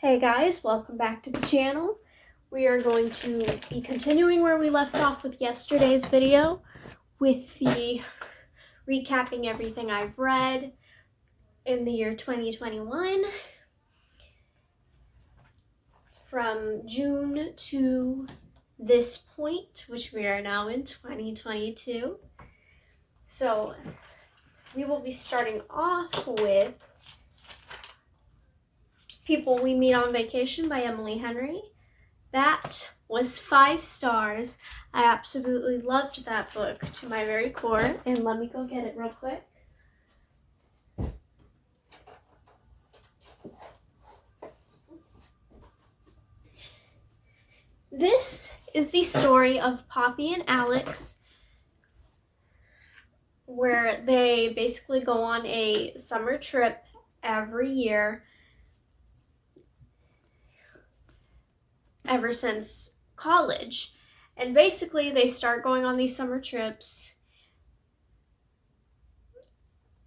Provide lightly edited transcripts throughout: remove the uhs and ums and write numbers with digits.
Hey guys, welcome back to the channel. We are going to be continuing where we left off with yesterday's video with the recapping everything I've read in the year 2021 from June to this point, which we are now in 2022. So we will be starting off with People We Meet on Vacation by Emily Henry. That was 5 stars. I absolutely loved that book to my very core. And let me go get it real quick. This is the story of Poppy and Alex, where they basically go on a summer trip every year ever since college. And basically they start going on these summer trips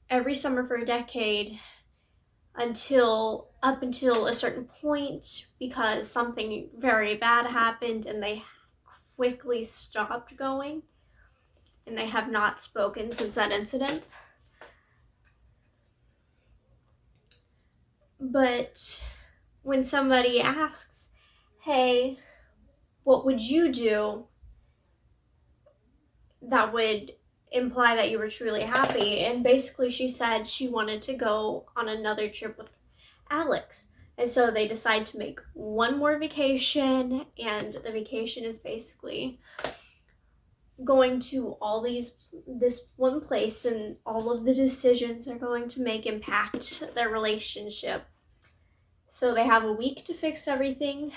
every summer for a decade up until a certain point, because something very bad happened and they quickly stopped going, and they have not spoken since that incident. But when somebody asks, hey, what would you do that would imply that you were truly happy? And basically she said she wanted to go on another trip with Alex. And so they decide to make one more vacation, and the vacation is basically going to this one place, and all of the decisions they're going to make impact their relationship. So they have a week to fix everything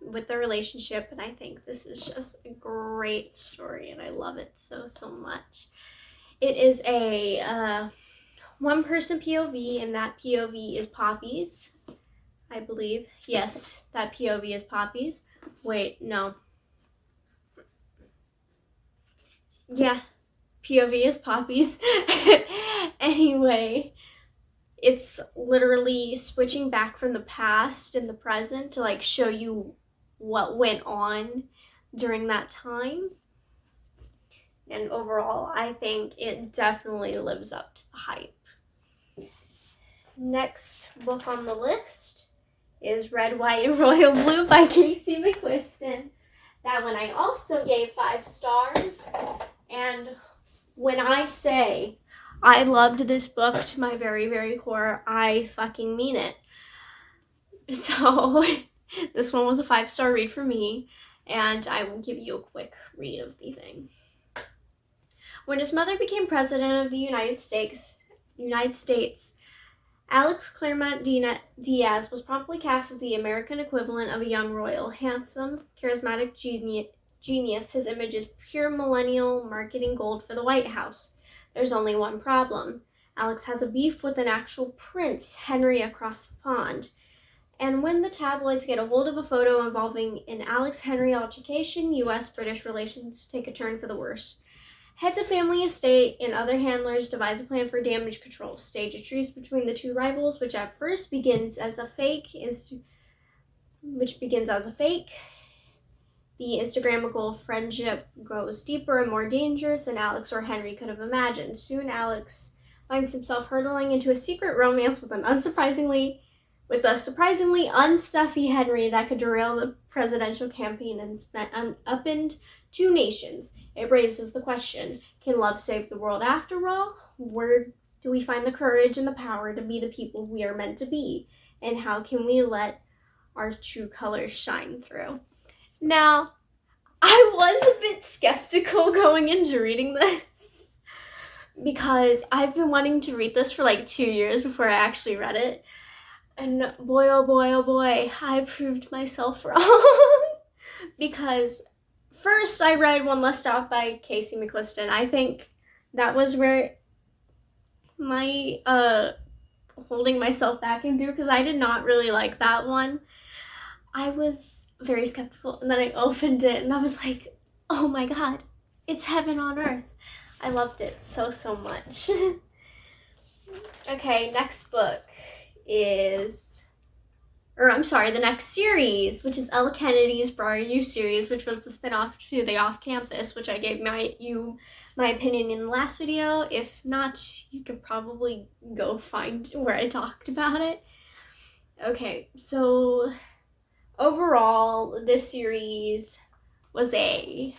with their relationship, and I think this is just a great story and I love it so much. It is a one-person POV, and that POV is Poppy's, I believe. Yes, that POV is Poppy's. Wait, no. Yeah, POV is Poppy's. Anyway, it's literally switching back from the past and the present to like show you what went on during that time. And overall, I think it definitely lives up to the hype. Next book on the list is Red, White, and Royal Blue by Casey McQuiston. That one I also gave 5 stars. And when I say I loved this book to my very, very core, I fucking mean it. So this one was a 5-star read for me, and I will give you a quick read of the thing. When his mother became president of the United States, Alex Claremont Diaz was promptly cast as the American equivalent of a young royal. Handsome, charismatic genius, his image is pure millennial marketing gold for the White House. There's only one problem. Alex has a beef with an actual prince, Henry, across the pond. And when the tabloids get a hold of a photo involving an Alex-Henry altercation, U.S.-British relations take a turn for the worse. Heads of family estate and other handlers devise a plan for damage control, stage a truce between the two rivals, which at first begins as a fake. The Instagrammable friendship grows deeper and more dangerous than Alex or Henry could have imagined. Soon Alex finds himself hurtling into a secret romance with a surprisingly unstuffy Henry that could derail the presidential campaign and upend 2 nations. It raises the question, can love save the world after all? Where do we find the courage and the power to be the people we are meant to be? And how can we let our true colors shine through? Now, I was a bit skeptical going into reading this because I've been wanting to read this for like 2 years before I actually read it. And boy, oh boy, I proved myself wrong. Because first I read One Less Stop by Casey McQuiston. I think that was where my holding myself back into, because I did not really like that one. I was very skeptical, and then I opened it and I was like, oh my god, it's heaven on earth. I loved it so much. Okay, next book is the next series, which is Ella Kennedy's Briar U series, which was the spinoff to The Off Campus, which I gave my opinion in the last video. If not, you could probably go find where I talked about it. Okay, so overall, this series was a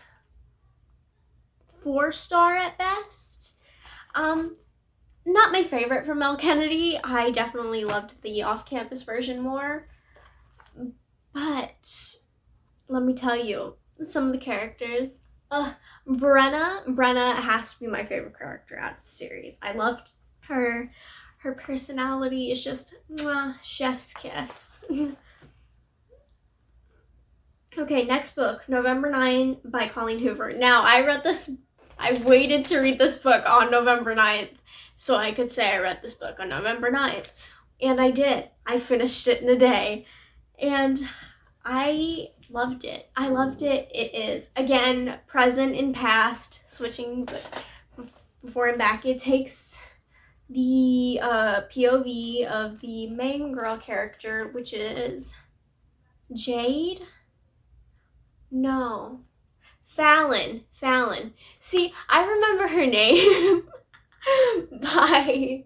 4-star at best. Not my favorite from Mel Kennedy. I definitely loved the off-campus version more. But let me tell you, some of the characters. Brenna has to be my favorite character out of the series. I loved her. Her personality is just chef's kiss. Okay, next book, November 9 by Colleen Hoover. Now, I waited to read this book on November 9th so I could say I read this book on November 9th. And I did. I finished it in a day. And I loved it. It is, again, present and past, switching before and back. It takes the POV of the main girl character, which is Jade? No. Fallon. See, I remember her name by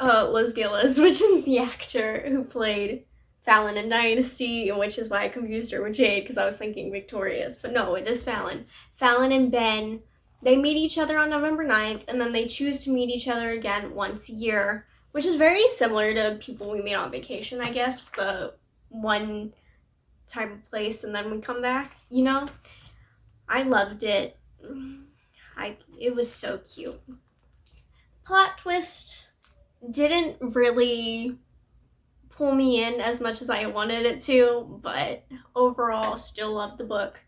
Liz Gillis, which is the actor who played Fallon in Dynasty, which is why I confused her with Jade, because I was thinking Victorious. But no, it is Fallon. Fallon and Ben, they meet each other on November 9th, and then they choose to meet each other again once a year, which is very similar to people we meet on vacation, I guess. The one time and place, and then we come back, you know? I loved it. It was so cute. Plot twist didn't really pull me in as much as I wanted it to, but overall, still loved the book.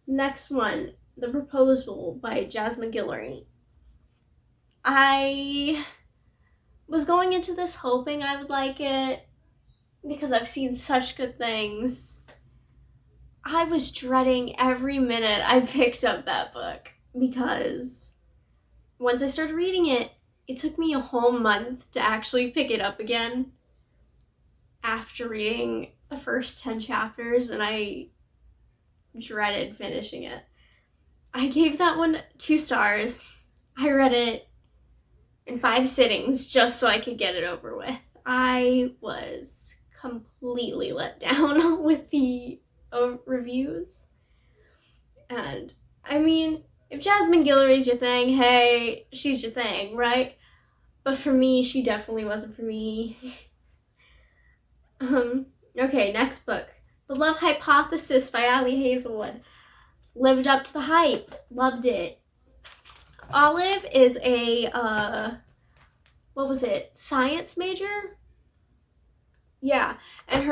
Next one, The Proposal by Jasmine Guillory. I was going into this hoping I would like it because I've seen such good things. I was dreading every minute I picked up that book because once I started reading it, it took me a whole month to actually pick it up again after reading the first 10 chapters, and I dreaded finishing it. I gave that one 2 stars. I read it in 5 sittings just so I could get it over with. I was completely let down with the reviews. And I mean, if Jasmine Guillory's your thing, hey, she's your thing, right? But for me, she definitely wasn't for me. Okay, next book. The Love Hypothesis by Ali Hazelwood. Lived up to the hype. Loved it. Olive is a, science major? Yeah, and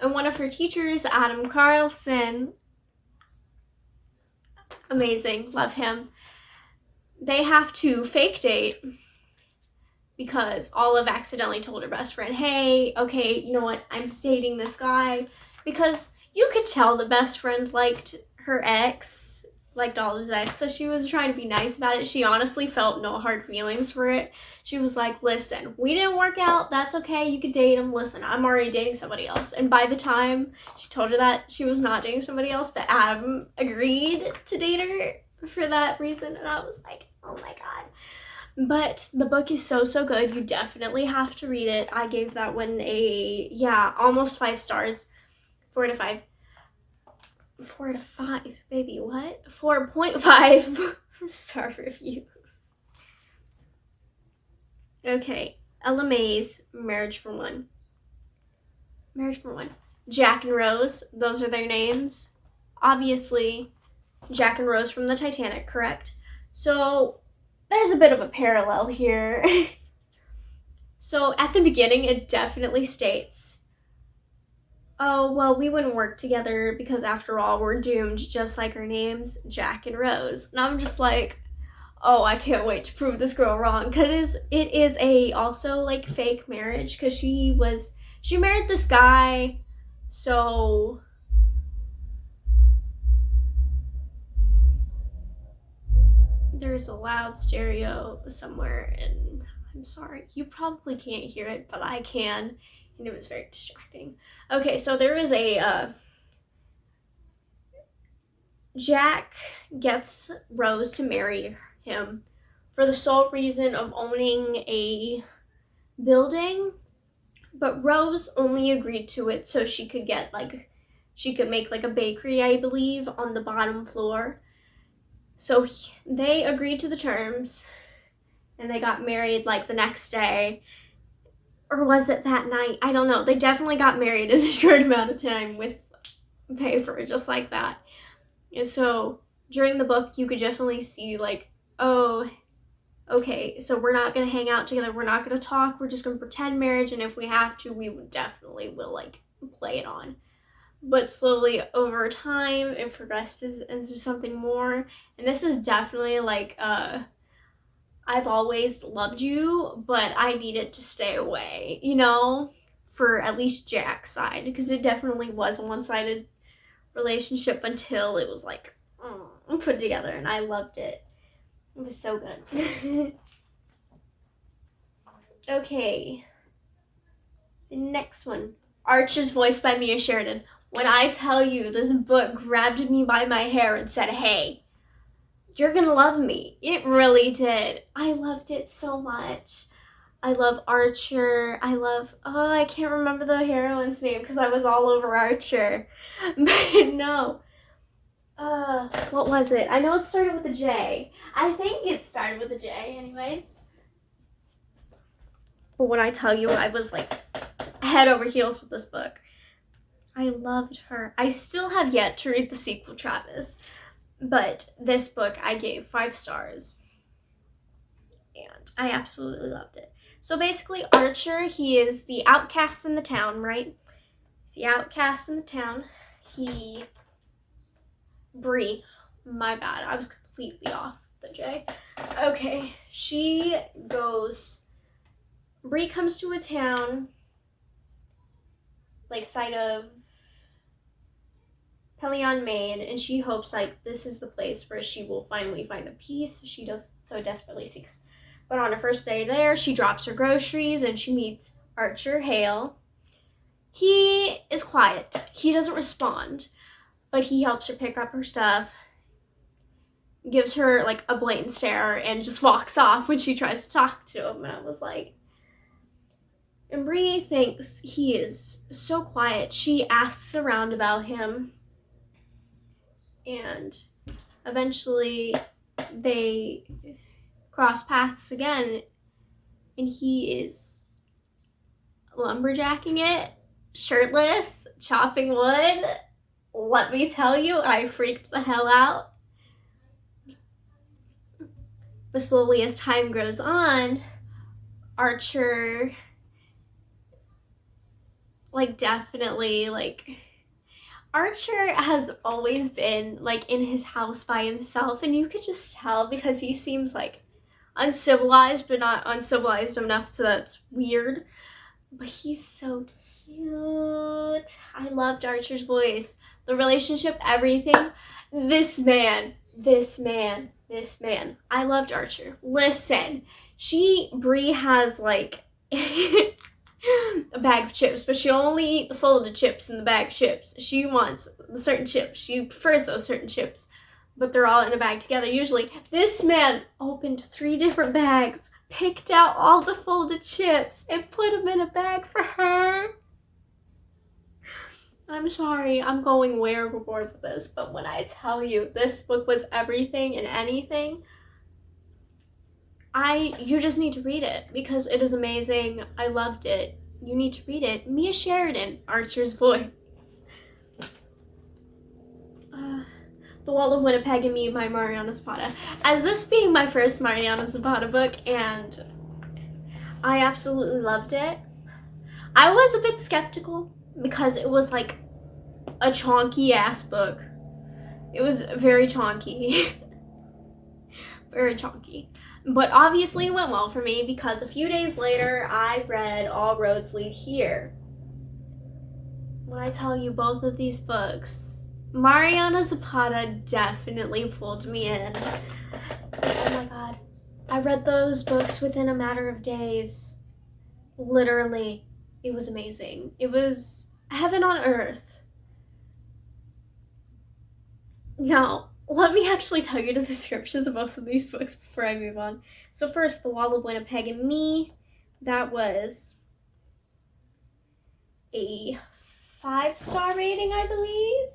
one of her teachers, Adam Carlson, amazing, love him. They have to fake date because Olive accidentally told her best friend, hey, okay, you know what, I'm dating this guy, because you could tell the best friend liked her ex, liked Olive's ex, so she was trying to be nice about it. She honestly felt no hard feelings for it. She was like, listen, we didn't work out, that's okay, you could date him, listen, I'm already dating somebody else. And by the time she told her that, she was not dating somebody else, but Adam agreed to date her for that reason, and I was like, oh my god. But the book is so good. You definitely have to read it. I gave that one almost 5 stars. 4 to 5. 4 to 5, baby, what? 4.5 star reviews. Okay, Ella May's Marriage for One. Jack and Rose, those are their names. Obviously, Jack and Rose from the Titanic, correct? So there's a bit of a parallel here. So at the beginning, it definitely states, oh, well, we wouldn't work together because after all, we're doomed, just like our names, Jack and Rose. And I'm just like, oh, I can't wait to prove this girl wrong, because it is a also like fake marriage, because she married this guy, so there's a loud stereo somewhere, and I'm sorry. You probably can't hear it, but I can. And it was very distracting. Okay, so there is a, Jack gets Rose to marry him for the sole reason of owning a building, but Rose only agreed to it so she could get she could make like a bakery, I believe, on the bottom floor. So they agreed to the terms and they got married like the next day. Or was it that night? I don't know. They definitely got married in a short amount of time with paper, just like that. And so during the book, you could definitely see like, oh, okay, so we're not going to hang out together. We're not going to talk. We're just going to pretend marriage. And if we have to, we would definitely will like play it on. But slowly over time, it progressed into something more. And this is definitely like, I've always loved you, but I needed to stay away, you know, for at least Jack's side, because it definitely was a one-sided relationship until it was like put together, and I loved it. It was so good. Okay. The next one. Archer's Voice by Mia Sheridan. When I tell you this book grabbed me by my hair and said, hey, you're gonna love me. It really did. I loved it so much. I love Archer. I can't remember the heroine's name because I was all over Archer. But no. What was it? I know it started with a J. I think it started with a J anyways. But when I tell you, I was like head over heels with this book. I loved her. I still have yet to read the sequel, Travis. But this book I gave 5 stars. And I absolutely loved it. So basically, Archer, he is the outcast in the town, right? He's the outcast in the town. Bree. My bad. I was completely off the J. Okay. Bree comes to a town, like side of Pelion, Maine, and she hopes like this is the place where she will finally find the peace she does so desperately seeks. But on her first day there, she drops her groceries and she meets Archer Hale. He is quiet. He doesn't respond, but he helps her pick up her stuff, gives her like a blatant stare, and just walks off when she tries to talk to him. And I was like, and Bree thinks he is so quiet. She asks around about him. And eventually they cross paths again, and he is lumberjacking it, shirtless, chopping wood. Let me tell you, I freaked the hell out. But slowly as time goes on, Archer Archer has always been like in his house by himself, and you could just tell because he seems like uncivilized, but not uncivilized enough so that's weird. But he's so cute. I loved Archer's voice, the relationship, everything. This man. I loved Archer. Listen, Bree has like a bag of chips, but she'll only eat the folded chips in the bag of chips. She wants the certain chips. She prefers those certain chips, but they're all in a bag together usually. This man opened 3 different bags, picked out all the folded chips, and put them in a bag for her. I'm sorry, I'm going way overboard with this, but when I tell you this book was everything and anything, you just need to read it because it is amazing. I loved it. You need to read it. Mia Sheridan, Archer's Voice. The Wall of Winnipeg Me by Mariana Zapata. As this being my first Mariana Zapata book, and I absolutely loved it. I was a bit skeptical because it was like a chonky ass book. It was very chonky. Very chonky. But obviously it went well for me because a few days later I read All Roads Lead Here. When I tell you both of these books, Mariana Zapata definitely pulled me in. Oh my god. I read those books within a matter of days. Literally, it was amazing. It was heaven on earth. Now, let me actually tell you the descriptions of both of these books before I move on. So first, The Wall of Winnipeg Me. That was a 5-star rating, I believe.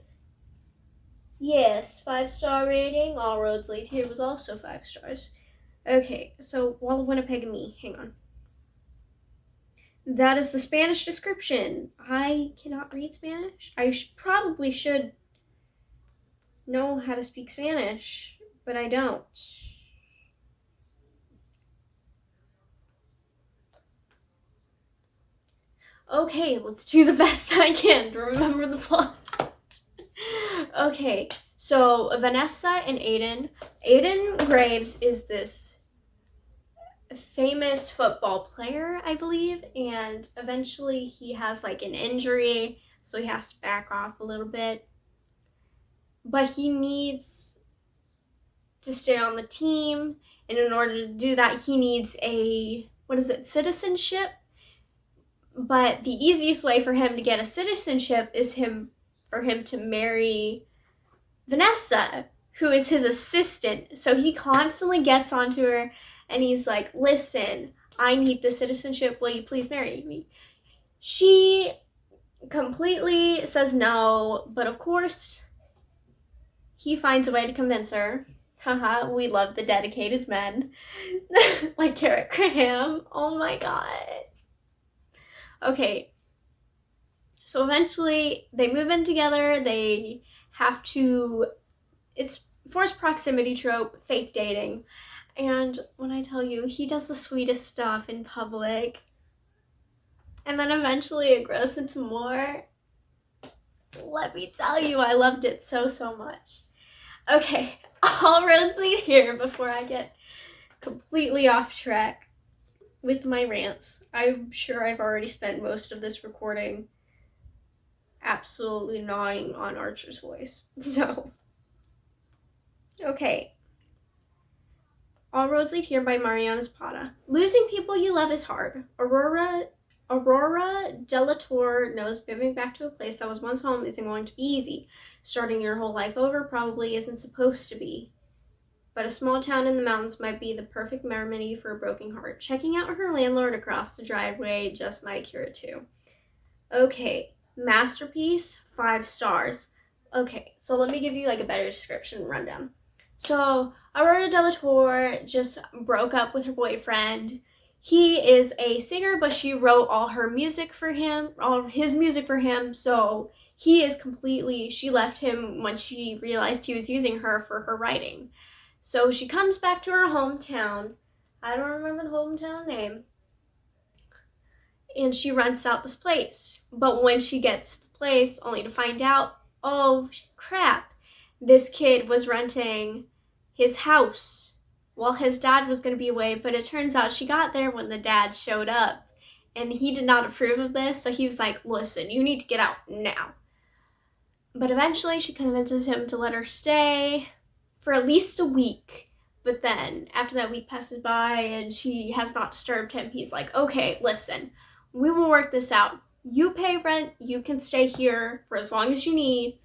Yes, 5-star rating. All Roads Lead Here was also 5 stars. Okay, so Wall of Winnipeg Me. Hang on. That is the Spanish description. I cannot read Spanish. I probably should know how to speak Spanish, but I don't. Okay, let's do the best I can to remember the plot. Okay, so Vanessa and Aiden. Aiden Graves is this famous football player, I believe, and eventually he has like an injury, so he has to back off a little bit. But he needs to stay on the team, and in order to do that, he needs a, citizenship. But the easiest way for him to get a citizenship is for him to marry Vanessa, who is his assistant. So he constantly gets onto her and he's like, listen, I need the citizenship. Will you please marry me? She completely says no, but of course, he finds a way to convince her. Haha, we love the dedicated men. Like Garrett Graham. Oh my god. Okay. So eventually, they move in together. They have to... It's forced proximity trope, fake dating. And when I tell you, he does the sweetest stuff in public. And then eventually it grows into more. Let me tell you, I loved it so, so much. Okay, all roads lead here before I get completely off track with my rants. I'm sure I've already spent most of this recording absolutely gnawing on Archer's voice. So, okay. All Roads Lead Here by Mariana Zapata. Losing people you love is hard. Aurora Delator knows moving back to a place that was once home isn't going to be easy. Starting your whole life over probably isn't supposed to be. But a small town in the mountains might be the perfect remedy for a broken heart. Checking out her landlord across the driveway just might cure it too. Okay, masterpiece, 5 stars. Okay, so let me give you like a better description rundown. So Aurora Delator just broke up with her boyfriend. He is a singer, but she wrote all his music for him. So she left him when she realized he was using her for her writing. So she comes back to her hometown. I don't remember the hometown name. And she rents out this place. But when she gets to the place, only to find out, oh crap, this kid was renting his house while his dad was going to be away. But it turns out she got there when the dad showed up. And he did not approve of this. So he was like, listen, you need to get out now. But eventually she convinces him to let her stay for at least a week. But then after that week passes by and she has not disturbed him, he's like, okay, listen, we will work this out. You pay rent, you can stay here for as long as you need,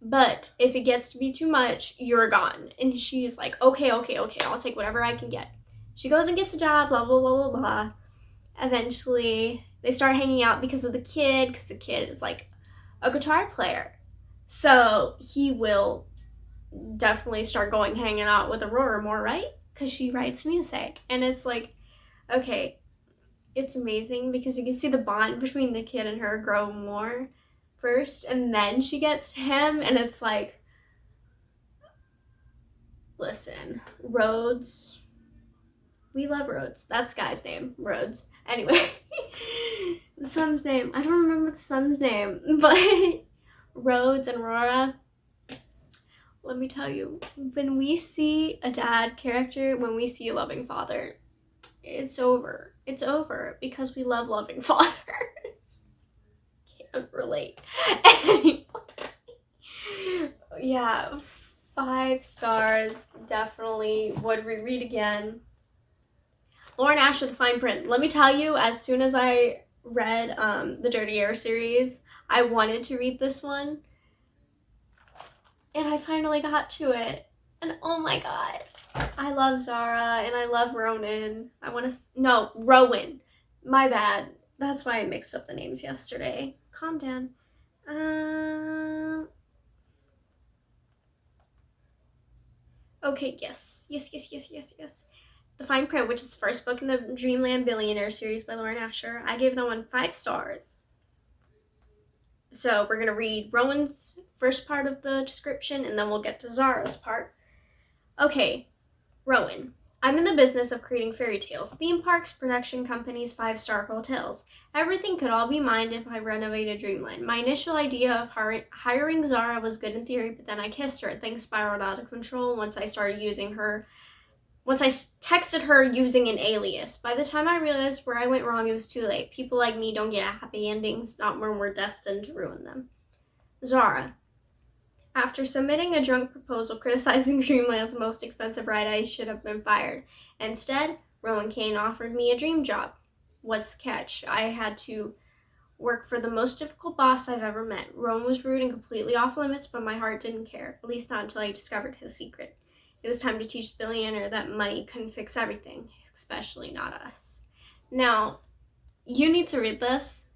but if it gets to be too much, you're gone. And she's like, okay, I'll take whatever I can get. She goes and gets a job, blah, blah, blah, blah, blah. Eventually, they start hanging out because of the kid, because the kid is like a guitar player. So he will definitely start hanging out with Aurora more, right? Because she writes music. And it's like, okay, it's amazing because you can see the bond between the kid and her grow more first, and then she gets to him, and it's like, listen, Rhodes, we love Rhodes. That's guy's name, Rhodes. Anyway, the son's name, I don't remember the son's name, but Rhodes and Aurora, let me tell you, when we see a dad character, when we see a loving father, it's over. It's over because we love loving fathers. Can't relate. Anyway, yeah, 5 stars. Definitely would reread again. Lauren Asher, The Fine Print. Let me tell you, as soon as I read the Dirty Air series, I wanted to read this one. And I finally got to it. And oh my god. I love Zara and I love Ronan. Rowan. My bad. That's why I mixed up the names yesterday. Calm down. Okay, yes. The Fine Print, which is the first book in the Dreamland Billionaire series by Lauren Asher. I gave that one 5 stars. So we're going to read Rowan's first part of the description, and then we'll get to Zara's part. Okay, Rowan. I'm in the business of creating fairy tales, theme parks, production companies, 5-star hotels. Everything could all be mine if I renovated Dreamland. My initial idea of hiring Zara was good in theory, but then I kissed her. Things spiraled out of control once I texted her using an alias. By the time I realized where I went wrong, it was too late. People like me don't get happy endings, not when we're destined to ruin them. Zara. After submitting a drunk proposal criticizing Dreamland's most expensive ride, I should have been fired. Instead, Rowan Kane offered me a dream job. What's the catch? I had to work for the most difficult boss I've ever met. Rowan was rude and completely off limits, but my heart didn't care, at least not until I discovered his secret. It was time to teach the billionaire that money couldn't fix everything, especially not us. Now, you need to read this.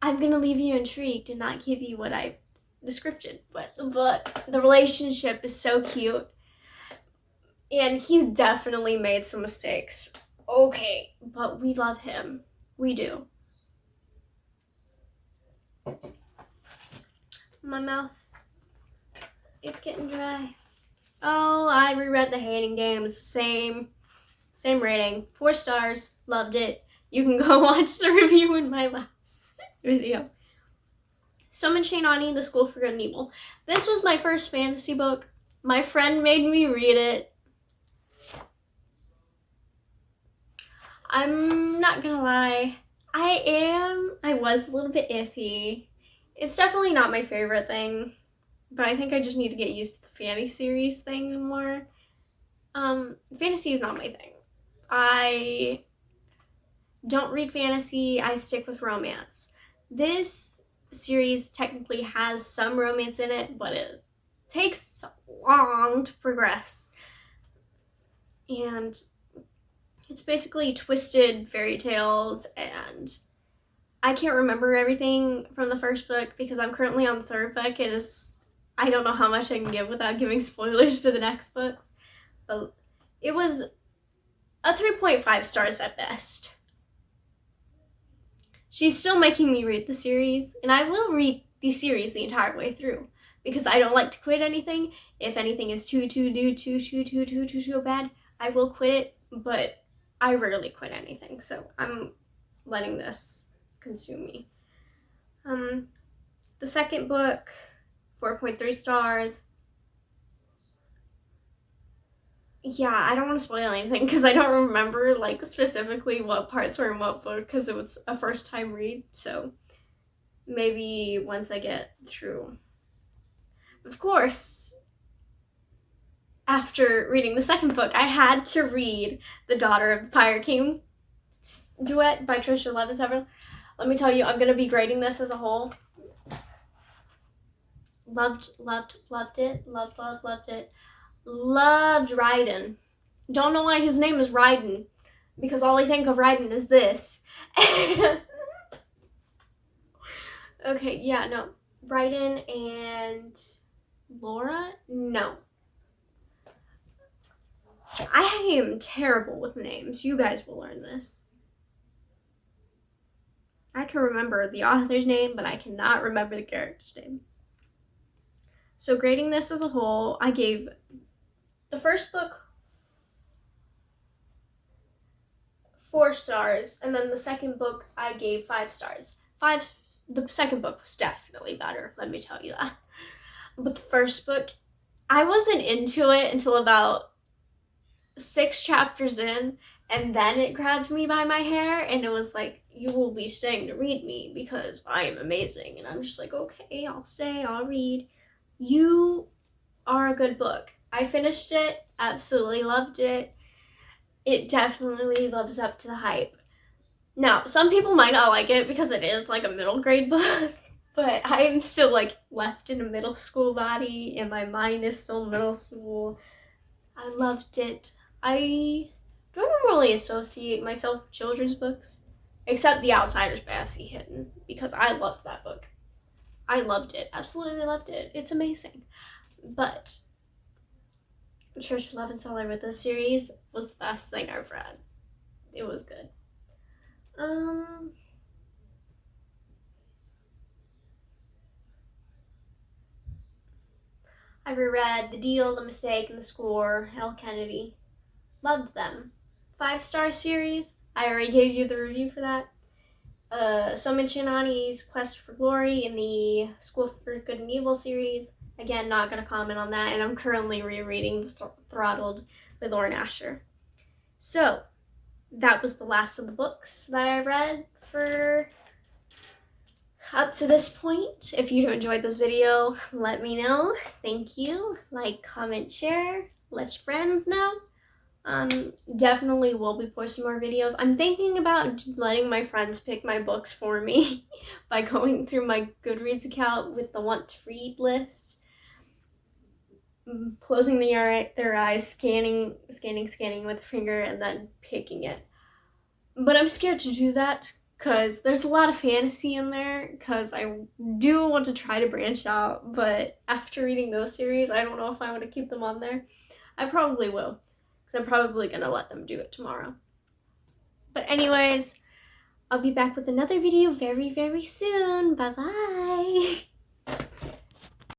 I'm going to leave you intrigued and not give you what I've description, but the relationship is so cute, and he's definitely made some mistakes. Okay, but we love him. We do. My mouth, it's getting dry. Oh, I reread The Hating Game. It's the same rating. 4 stars. Loved it. You can go watch the review in my last video. Summon Chainani, The School for Good and Evil. This was my first fantasy book. My friend made me read it. I'm not gonna lie. I was a little bit iffy. It's definitely not my favorite thing, but I think I just need to get used to the fantasy series thing more. Fantasy is not my thing. I don't read fantasy. I stick with romance. This series technically has some romance in it, but it takes long to progress. And it's basically twisted fairy tales, and I can't remember everything from the first book because I'm currently on the 3rd book. I don't know how much I can give without giving spoilers for the next books. But it was a 3.5 stars at best. She's still making me read the series, and I will read the series the entire way through because I don't like to quit anything. If anything is too bad, I will quit it, but I rarely quit anything, so I'm letting this consume me. The second book, 4.3 stars. Yeah, I don't want to spoil anything because I don't remember like specifically what parts were in what book because it was a first time read, so maybe once I get through. Of course, after reading the second book, I had to read The Daughter of Piracy duet by Trisha Levensever. Let me tell you, I'm going to be grading this as a whole. Loved it. Loved it. Loved Ryden. Don't know why his name is Ryden, because all I think of Ryden is this. Okay, yeah, no. Ryden and Laura? No. I am terrible with names. You guys will learn this. I can remember the author's name, but I cannot remember the character's name. So grading this as a whole, I gave the first book 4 stars, and then the second book I gave 5 stars. The second book was definitely better, let me tell you that. But the first book, I wasn't into it until about 6 chapters in, and then it grabbed me by my hair, and it was like, you will be staying to read me because I am amazing. And I'm just like, okay, I'll stay, I'll read. You are a good book. I finished it, absolutely loved it. it definitely lives up to the hype. Now, some people might not like it because it is like a middle grade book, but I'm still like left in a middle school body and my mind is still middle school. I loved it. I don't really associate myself with children's books, except The Outsiders by S.E. Hinton, because I loved that book. I loved it. Absolutely loved it. It's amazing. But Church of Love and Solar with this series was the best thing I've read. It was good. I've reread The Deal, The Mistake, and The Score, L. Kennedy. Loved them. 5-star series. I already gave you the review for that. Soma Chainani's Quest for Glory in the School for Good and Evil series. Again, not going to comment on that, and I'm currently rereading Throttled with Lauren Asher. So, that was the last of the books that I read for up to this point. If you enjoyed this video, let me know. Thank you. Like, comment, share. Let your friends know. Definitely will be posting more videos. I'm thinking about letting my friends pick my books for me by going through my Goodreads account with the want to read list, closing their eyes, scanning with a finger, and then picking it. But I'm scared to do that because there's a lot of fantasy in there, because I do want to try to branch out, but after reading those series, I don't know if I want to keep them on there. I probably will, because I'm probably going to let them do it tomorrow. But anyways, I'll be back with another video very, very soon. Bye-bye.